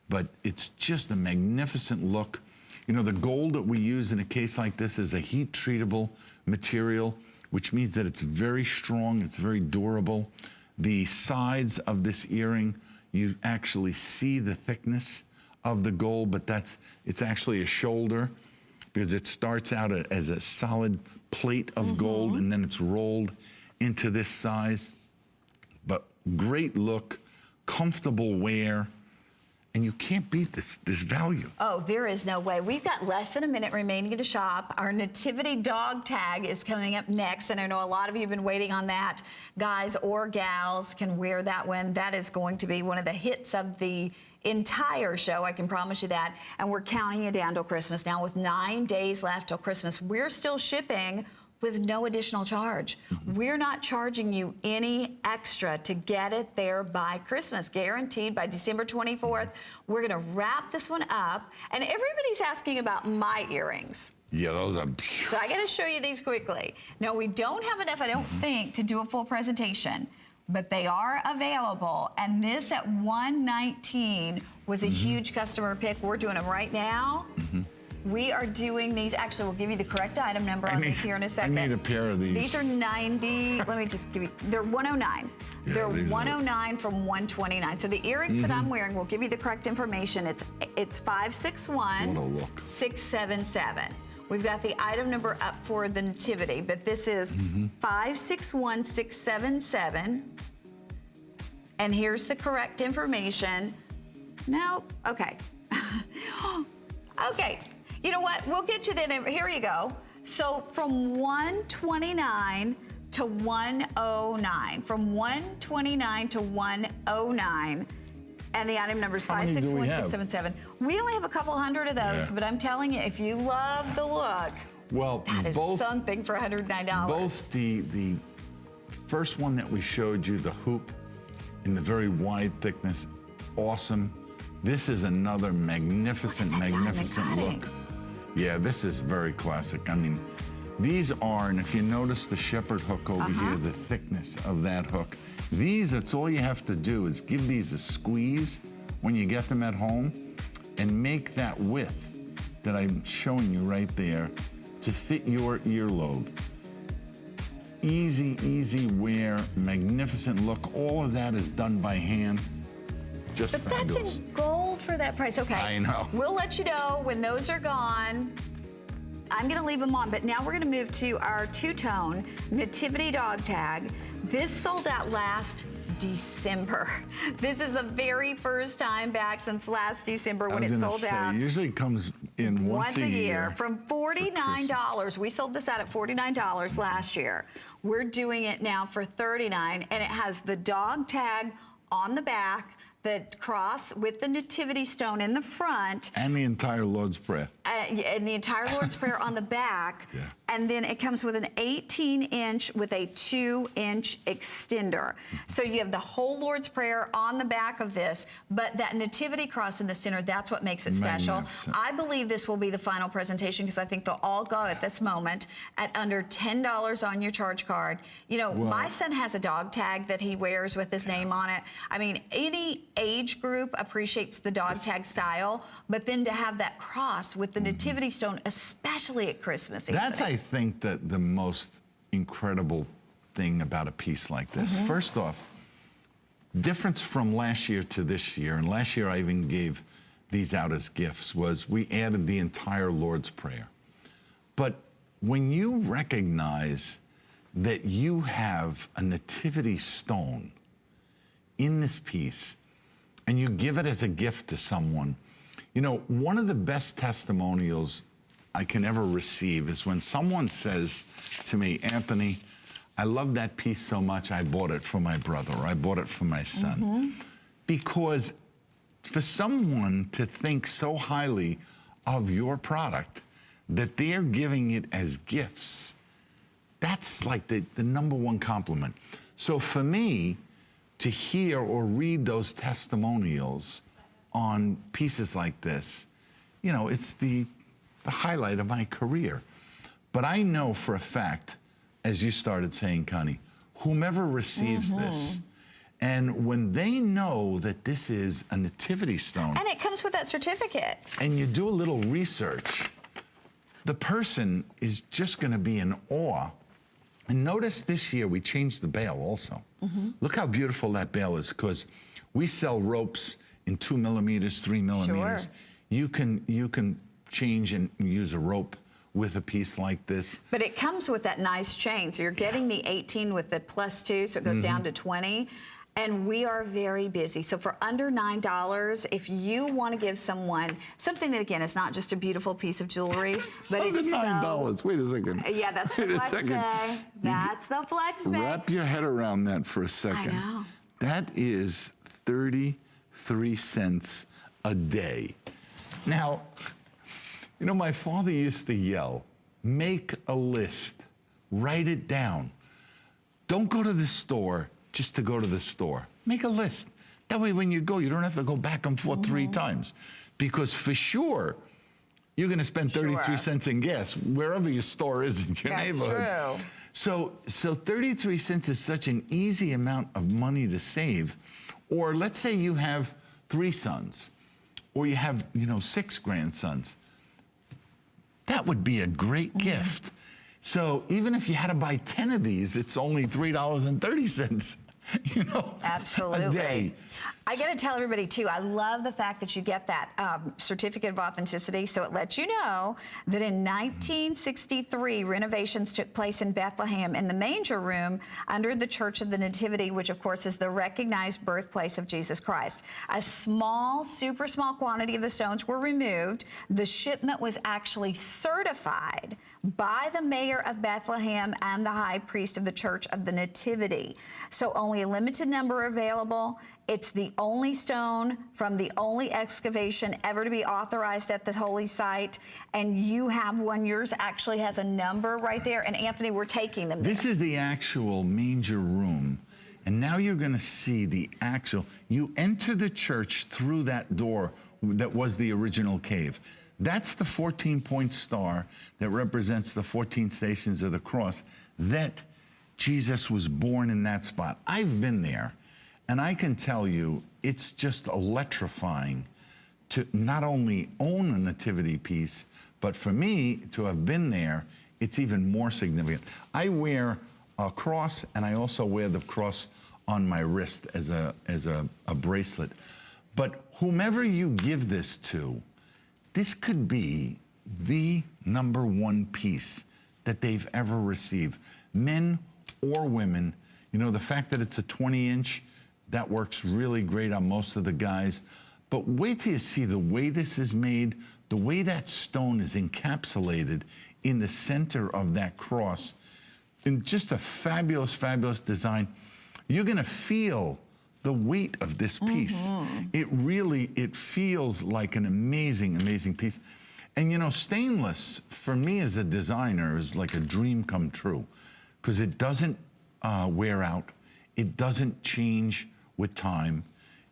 Speaker 2: But it's just a magnificent look. You know, the gold that we use in a case like this is a heat treatable material, which means that it's very strong, it's very durable. The sides of this earring, you actually see the thickness of the gold, but it's actually a shoulder, because it starts out as a solid plate of gold, and then it's rolled into this size. But great look, comfortable wear, and you can't beat this value.
Speaker 1: Oh, there is no way. We've got less than a minute remaining to shop. Our Nativity dog tag is coming up next, and I know a lot of you have been waiting on that. Guys or gals can wear that one. That is going to be one of the hits of the entire show, I can promise you that. And we're counting it down till Christmas. Now, with 9 days left till Christmas, we're still shipping with no additional charge. We're not charging you any extra to get it there by Christmas, guaranteed by December 24th. We're gonna wrap this one up, and everybody's asking about my earrings.
Speaker 2: Yeah, those are beautiful.
Speaker 1: So I gotta show you these quickly. Now, we don't have enough, I don't think, to do a full presentation, but they are available, and this at $119 was a huge customer pick. We're doing them right now. We are doing these. Actually, we'll give you the correct item number on this here in a second.
Speaker 2: I need a pair of these.
Speaker 1: These are 90. Let me just give you. They're 109.
Speaker 2: Yeah,
Speaker 1: they're 109 from 129. So the earrings that I'm wearing, we'll give you the correct information. It's 561
Speaker 2: What a look.
Speaker 1: 677. We've got the item number up for the nativity, but this is 561 677. And here's the correct information. No, okay. Okay. You know what? We'll get you that. Here you go. So from 129 to 109, from 129 to 109, and the item number is
Speaker 2: How many do we have?
Speaker 1: 561677. We only have a couple hundred of those,
Speaker 2: Yeah.
Speaker 1: but I'm telling you, if you love the look,
Speaker 2: Well,
Speaker 1: that is
Speaker 2: both
Speaker 1: something for $109.
Speaker 2: Both the first one that we showed you, the hoop in the very wide thickness, awesome. This is another magnificent,
Speaker 1: Look at that diamond
Speaker 2: magnificent
Speaker 1: cutting.
Speaker 2: look. Yeah, this is very classic. I mean, these are, and if you notice the shepherd hook over here, the thickness of that hook, that's all you have to do is give these a squeeze when you get them at home and make that width that I'm showing you right there to fit your earlobe. Easy, easy wear, magnificent look. All of that is done by hand. Just
Speaker 1: But that's
Speaker 2: fabulous.
Speaker 1: in gold for that price. Okay.
Speaker 2: I know.
Speaker 1: We'll let you know when those are gone. I'm going to leave them on, but now we're going to move to our two-tone Nativity dog tag. This sold out last December. This is the very first time back since last December when
Speaker 2: I
Speaker 1: it
Speaker 2: was gonna
Speaker 1: sold
Speaker 2: say,
Speaker 1: out.
Speaker 2: it usually comes in once a year.
Speaker 1: From $49. We sold this out at $49 last year. We're doing it now for $39, and it has the dog tag on the back, the cross with the nativity stone in the front,
Speaker 2: And the entire Lord's Prayer.
Speaker 1: and the entire Lord's Prayer on the back.
Speaker 2: Yeah.
Speaker 1: And then it comes with an 18-inch with a 2-inch extender. So you have the whole Lord's Prayer on the back of this, but that nativity cross in the center, that's what makes it special.
Speaker 2: Magnificent.
Speaker 1: I believe this will be the final presentation because I think they'll all go at this moment at under $10 on your charge card. You know, my son has a dog tag that he wears with his name on it. I mean, any age group appreciates the dog tag style, but then to have that cross with the nativity stone, especially at Christmas.
Speaker 2: That's,
Speaker 1: Anthony.
Speaker 2: I think, that the most incredible thing about a piece like this. First off, difference from last year to this year, and last year I even gave these out as gifts, was we added the entire Lord's Prayer. But when you recognize that you have a nativity stone in this piece and you give it as a gift to someone, you know, one of the best testimonials I can ever receive is when someone says to me, Anthony, I love that piece so much, I bought it for my brother, or I bought it for my son. Because for someone to think so highly of your product that they're giving it as gifts, that's like the number one compliment. So for me, to hear or read those testimonials on pieces like this, you know, it's the highlight of my career. But I know for a fact, as you started saying, Connie, whomever receives this, and when they know that this is a nativity stone,
Speaker 1: And it comes with that certificate.
Speaker 2: and you do a little research, the person is just going to be in awe. And notice this year we changed the bail also. Look how beautiful that bail is, because we sell ropes in 2 millimeters, 3 millimeters.
Speaker 1: Sure.
Speaker 2: You can change and use a rope with a piece like this.
Speaker 1: But it comes with that nice chain. So you're getting the 18 with the +2, so it goes down to 20. And we are very busy. So for under $9, if you want to give someone something that, again, is not just a beautiful piece of jewelry, but it's
Speaker 2: $9. Wait a second.
Speaker 1: Yeah, that's the
Speaker 2: Wait a
Speaker 1: flex
Speaker 2: second.
Speaker 1: pay. That's the flex pay.
Speaker 2: Wrap your head around that for a second.
Speaker 1: I know.
Speaker 2: That is 33 cents a day. Now, you know, my father used to yell, make a list, write it down. Don't go to the store just to go to the store. Make a list. That way when you go, you don't have to go back and forth 3 times. Because for sure, you're gonna spend 33 cents in gas wherever your store is in your neighborhood.
Speaker 1: That's true.
Speaker 2: So 33 cents is such an easy amount of money to save. Or let's say you have 3 sons, or you have, 6 grandsons. That would be a great gift. So even if you had to buy 10 of these, it's only $3.30,
Speaker 1: Absolutely.
Speaker 2: a day.
Speaker 1: I got to tell everybody, too, I love the fact that you get that certificate of authenticity. So it lets you know that in 1963, renovations took place in Bethlehem in the manger room under the Church of the Nativity, which, of course, is the recognized birthplace of Jesus Christ. A small, super small quantity of the stones were removed. The shipment was actually certified by the mayor of Bethlehem and the high priest of the Church of the Nativity. So only a limited number available. It's the only stone from the only excavation ever to be authorized at the holy site. And you have one. Yours actually has a number right there. And Anthony, we're taking them there.
Speaker 2: This is the actual manger room. And now you're going to see the actual, you enter the church through that door that was the original cave. That's the 14-point star that represents the 14 stations of the cross, that Jesus was born in that spot. I've been there, and I can tell you it's just electrifying to not only own a nativity piece, but for me to have been there, it's even more significant. I wear a cross, and I also wear the cross on my wrist as a bracelet. But whomever you give this to, this could be the #1 piece that they've ever received, men or women. The fact that it's a 20-inch, that works really great on most of the guys. But wait till you see the way this is made, the way that stone is encapsulated in the center of that cross, in just a fabulous, fabulous design. You're gonna feel the weight of this piece. It feels like an amazing, amazing piece. And stainless, for me as a designer, is like a dream come true, because it doesn't wear out. It doesn't change with time.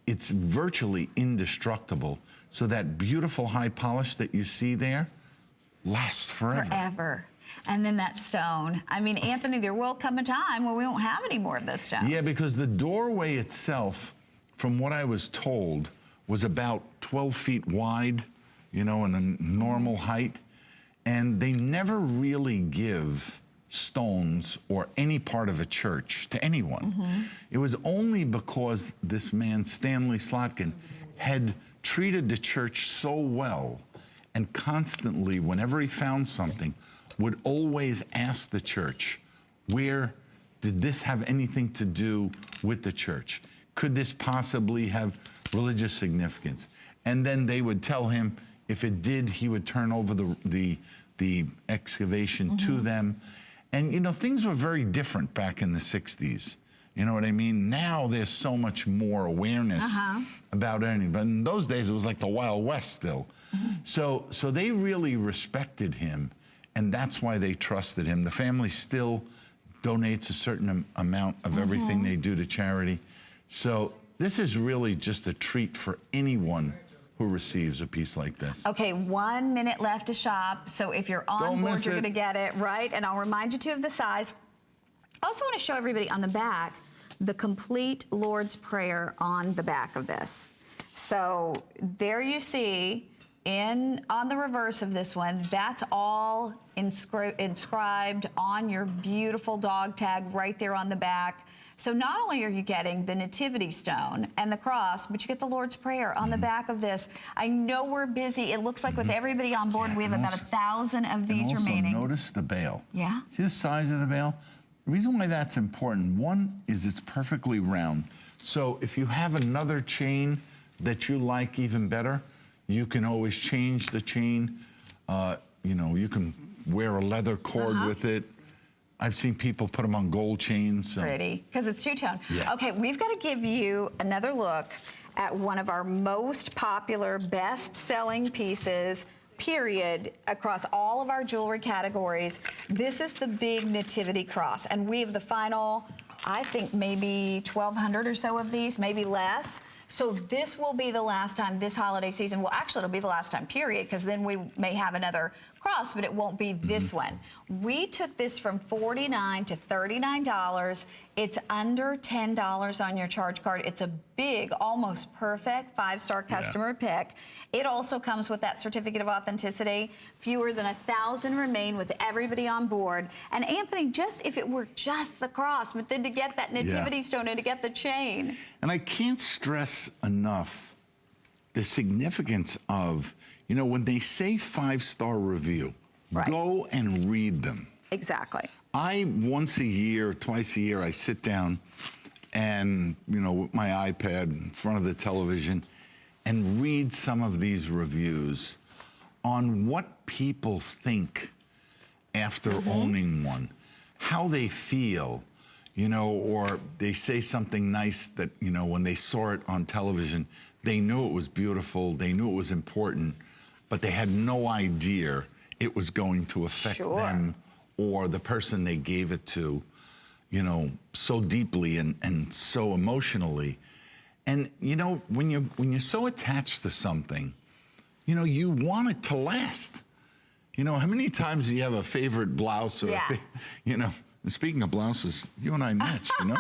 Speaker 2: It's virtually indestructible. So that beautiful high polish that you see there lasts forever.
Speaker 1: Forever. And then that stone. I mean, Anthony, there will come a time when we won't have any more of those stones.
Speaker 2: Yeah, because the doorway itself, from what I was told, was about 12 feet wide, in a normal height. And they never really give stones or any part of a church to anyone. It was only because this man, Stanley Slotkin, had treated the church so well, and constantly, whenever he found something, would always ask the church, where did this have anything to do with the church? Could this possibly have religious significance? And then they would tell him if it did, he would turn over the excavation to them. And things were very different back in the 60s. You know what I mean? Now there's so much more awareness about anything. But in those days, it was like the Wild West still. So they really respected him. And that's why they trusted him. The family still donates a certain amount of everything they do to charity. So this is really just a treat for anyone who receives a piece like this.
Speaker 1: Okay, 1 minute left to shop. So if you're on
Speaker 2: Don't
Speaker 1: board,
Speaker 2: miss
Speaker 1: you're
Speaker 2: it.
Speaker 1: going to get it, right? And I'll remind you too of the size. I also want to show everybody on the back the complete Lord's Prayer on the back of this. So there you see on the reverse of this one, that's all inscribed on your beautiful dog tag right there on the back. So not only are you getting the nativity stone and the cross, but you get the Lord's Prayer on the back of this. I know we're busy. It looks like with everybody on board, we have about 1,000 of these remaining.
Speaker 2: Notice the bail.
Speaker 1: Yeah.
Speaker 2: See the size of the bail? The reason why that's important, one, is it's perfectly round. So if you have another chain that you like even better, you can always change the chain. You know, you can wear a leather cord with it. I've seen people put them on gold chains. So.
Speaker 1: Pretty, because it's two-tone.
Speaker 2: Yeah.
Speaker 1: Okay, we've got to give you another look at one of our most popular, best-selling pieces, period, across all of our jewelry categories. This is the big Nativity Cross, and we have the final, I think, maybe 1,200 or so of these, maybe less. So this will be the last time this holiday season. Well, actually, it'll be the last time, period, because then we may have another cross, but it won't be this one. We took this from $49 to $39. It's under $10 on your charge card. It's a big, almost perfect 5-star customer pick. It also comes with that certificate of authenticity. Fewer than 1,000 remain with everybody on board. And Anthony, just if it were just the cross, but then to get that nativity stone and to get the chain.
Speaker 2: And I can't stress enough the significance of, you know, when they say 5-star review, go and read them.
Speaker 1: Exactly.
Speaker 2: I, once a year, twice a year, I sit down and, you know, with my iPad in front of the television and read some of these reviews on what people think after owning one, how they feel, you know, or they say something nice that, you know, when they saw it on television, they knew it was beautiful, they knew it was important, but they had no idea it was going to affect them or the person they gave it to, you know, so deeply and so emotionally. And, you know, when you're so attached to something, you know, you want it to last. You know, how many times do you have a favorite blouse or you know, and speaking of blouses, you and I match, you know?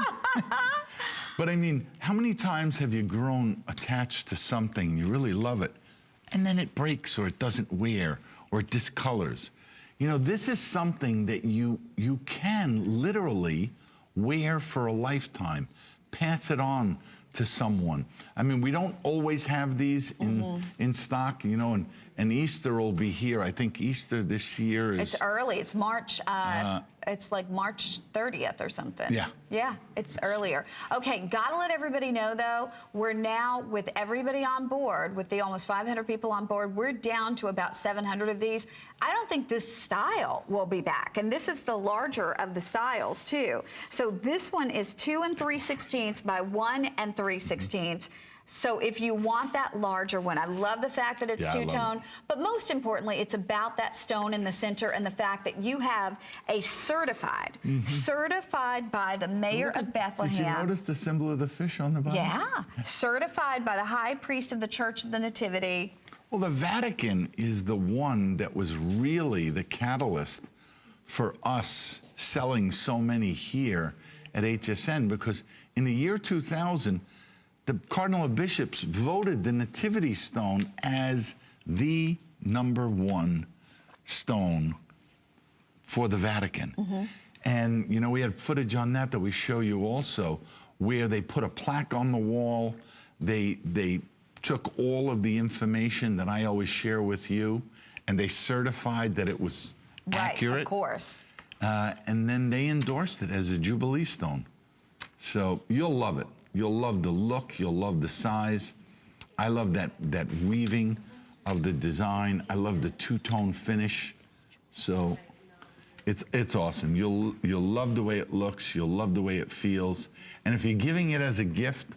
Speaker 2: But I mean, how many times have you grown attached to something, you really love it, and then it breaks or it doesn't wear or it discolors? You know, this is something that you can literally wear for a lifetime, pass it on to someone. I mean, we don't always have these in stock, you know, and Easter will be here. I think Easter this year is...
Speaker 1: It's early. It's March, it's like March 30th or something.
Speaker 2: Yeah.
Speaker 1: Yeah, it's earlier. Okay, gotta let everybody know, though, we're now, with everybody on board, with the almost 500 people on board, we're down to about 700 of these. I don't think this style will be back, and this is the larger of the styles, too. So this one is 2 3/16 by 1 3/16. So if you want that larger one, I love the fact that it's two-tone, but most importantly, it's about that stone in the center and the fact that you have a certified by the mayor of Bethlehem.
Speaker 2: Did you notice the symbol of the fish on the bottom?
Speaker 1: Yeah, certified by the high priest of the Church of the Nativity.
Speaker 2: Well, the Vatican is the one that was really the catalyst for us selling so many here at HSN, because in the year 2000, the Cardinal of Bishops voted the Nativity Stone as the #1 stone for the Vatican. And, you know, we had footage on that we show you also, where they put a plaque on the wall. They took all of the information that I always share with you, and they certified that it was accurate.
Speaker 1: Right, of course.
Speaker 2: And then they endorsed it as a Jubilee Stone. So you'll love it. You'll love the look, you'll love the size. I love that weaving of the design. I love the two-tone finish. So it's awesome. You'll love the way it looks, you'll love the way it feels. And if you're giving it as a gift,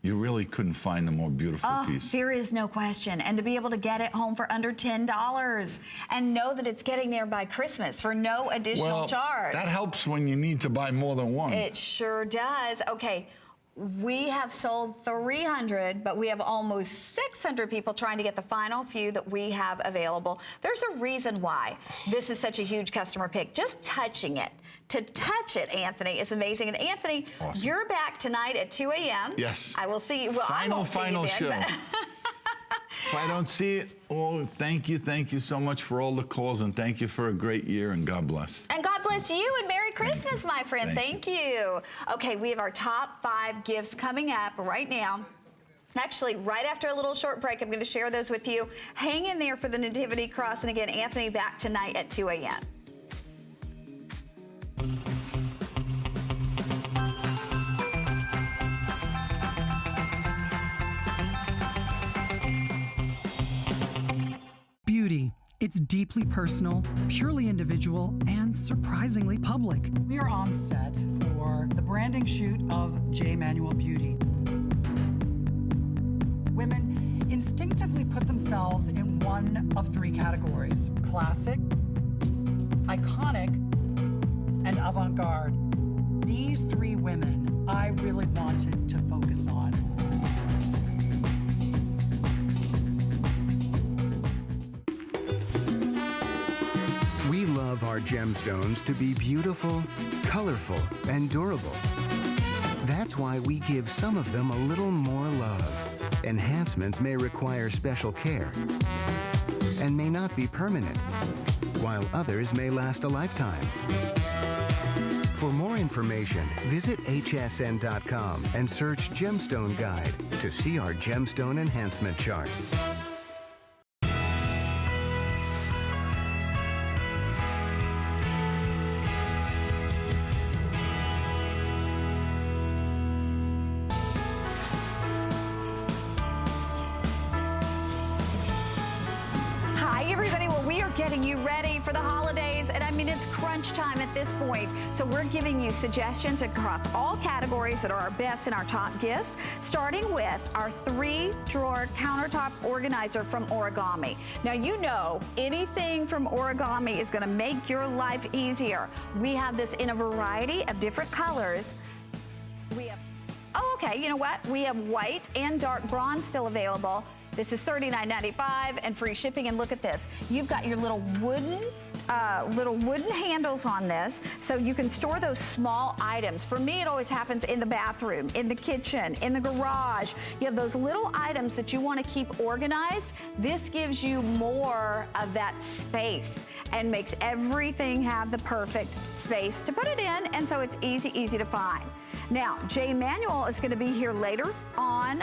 Speaker 2: you really couldn't find a more beautiful piece.
Speaker 1: There is no question. And to be able to get it home for under $10 and know that it's getting there by Christmas for no additional charge.
Speaker 2: That helps when you need to buy more than one.
Speaker 1: It sure does. Okay. We have sold 300, but we have almost 600 people trying to get the final few that we have available. There's a reason why this is such a huge customer pick. Just touching it. To touch it, Anthony, is amazing. And Anthony,
Speaker 2: awesome.
Speaker 1: You're back tonight at 2 a.m.
Speaker 2: Yes.
Speaker 1: I will see you. Well, I won't
Speaker 2: Final
Speaker 1: see you then,
Speaker 2: show. If I don't see it, oh, thank you so much for all the calls, and thank you for a great year, and God bless.
Speaker 1: And God bless you, and Merry Christmas, my friend. Thank you. Okay, we have our top 5 gifts coming up right now. Actually, right after a little short break, I'm going to share those with you. Hang in there for the Nativity Cross, and again, Anthony back tonight at 2 a.m.
Speaker 6: Beauty. It's deeply personal, purely individual, and surprisingly public.
Speaker 7: We are on set for the branding shoot of J. Manuel Beauty. Women instinctively put themselves in one of 3 categories: classic, iconic, and avant-garde. These 3 women I really wanted to focus on.
Speaker 4: We love our gemstones to be beautiful, colorful, and durable. That's why we give some of them a little more love. Enhancements may require special care and may not be permanent, while others may last a lifetime. For more information, visit hsn.com and search Gemstone Guide to see our gemstone enhancement chart.
Speaker 1: Getting you ready for the holidays, and I mean, it's crunch time at this point. So we're giving you suggestions across all categories that are our best and our top gifts, starting with our 3-drawer countertop organizer from Origami. Now, you know, anything from Origami is gonna make your life easier. We have this in a variety of different colors. We have, oh, okay, you know what? We have white and dark bronze still available. This is $39.95 and free shipping. And look at this. You've got your little wooden handles on this, so you can store those small items. For me, it always happens in the bathroom, in the kitchen, in the garage. You have those little items that you want to keep organized. This gives you more of that space and makes everything have the perfect space to put it in, and so it's easy to find. Now, J. Manuel is going to be here later on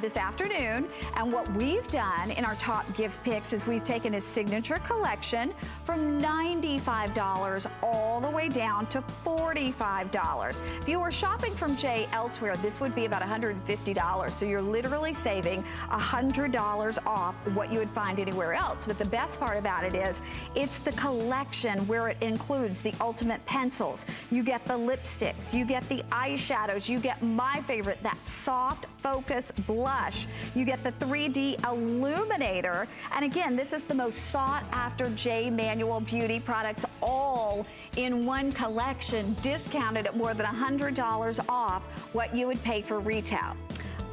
Speaker 1: this afternoon, and what we've done in our top gift picks is we've taken his signature collection from $95 all the way down to $45. If you were shopping from J elsewhere, this would be about $150, so you're literally saving $100 off what you would find anywhere else. But the best part about it is it's the collection where it includes the ultimate pencils. You get the lipsticks, you get the eyeshadows, you get my favorite, that soft focus blush. You get the 3D illuminator. And again, this is the most sought after J. Manuel Beauty products all in one collection, discounted at more than $100 off what you would pay for retail.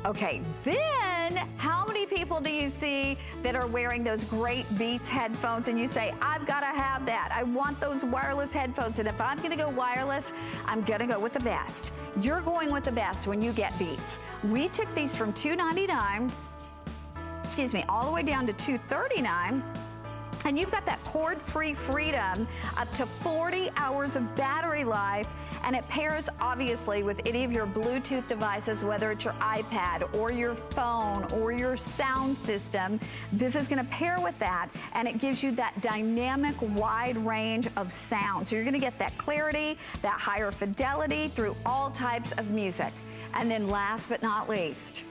Speaker 1: Okay, then how many people do you see that are wearing those great Beats headphones and you say, I've got to have that. I want those wireless headphones. And if I'm going to go wireless, I'm going to go with the best. You're going with the best when you get Beats. We took these from $299, all the way down to $239. And you've got that cord-free freedom, up to 40 hours of battery life, and it pairs obviously with any of your Bluetooth devices, whether it's your iPad or your phone or your sound system. This is going to pair with that, and it gives you that dynamic wide range of sound. So you're going to get that clarity, that higher fidelity through all types of music. And then last but not least,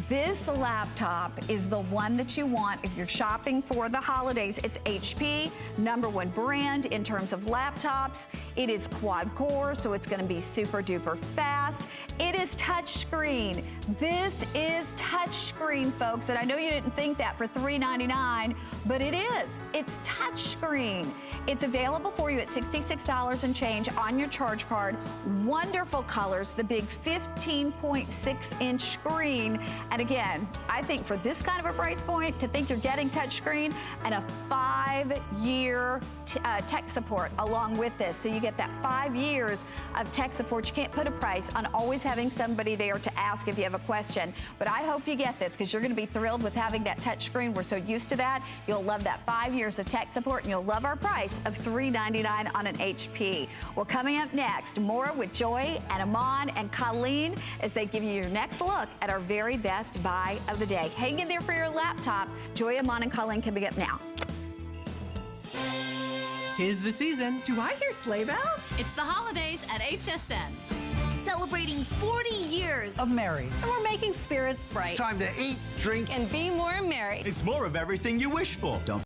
Speaker 1: This laptop is the one that you want if you're shopping for the holidays. It's HP, #1 brand in terms of laptops. It is quad core, so it's gonna be super duper fast. It is touchscreen. This is touchscreen, folks, and I know you didn't think that for $399, but it is. It's touchscreen. It's available for you at $66 and change on your charge card. Wonderful colors, the big 15.6-inch screen. And again, I think for this kind of a price point, to think you're getting touchscreen and a 5-year tech support along with this. So you get that 5 years of tech support. You can't put a price on always having somebody there to ask if you have a question. But I hope you get this because you're going to be thrilled with having that touchscreen. We're so used to that. You'll love that 5 years of tech support, and you'll love our price of $399 on an HP. Well, coming up next, more with Joy and Amon and Colleen as they give you your next look at our very best buy of the day. Hang in there for your laptop. Joy, Amon, and Colleen coming up now.
Speaker 8: 'Tis the season.
Speaker 9: Do I hear sleigh bells?
Speaker 10: It's the holidays at HSN. Celebrating 40 years
Speaker 7: Of Mary.
Speaker 9: And we're making spirits bright.
Speaker 8: Time to eat, drink,
Speaker 10: and be more merry.
Speaker 3: It's more of everything you wish for.
Speaker 8: Don't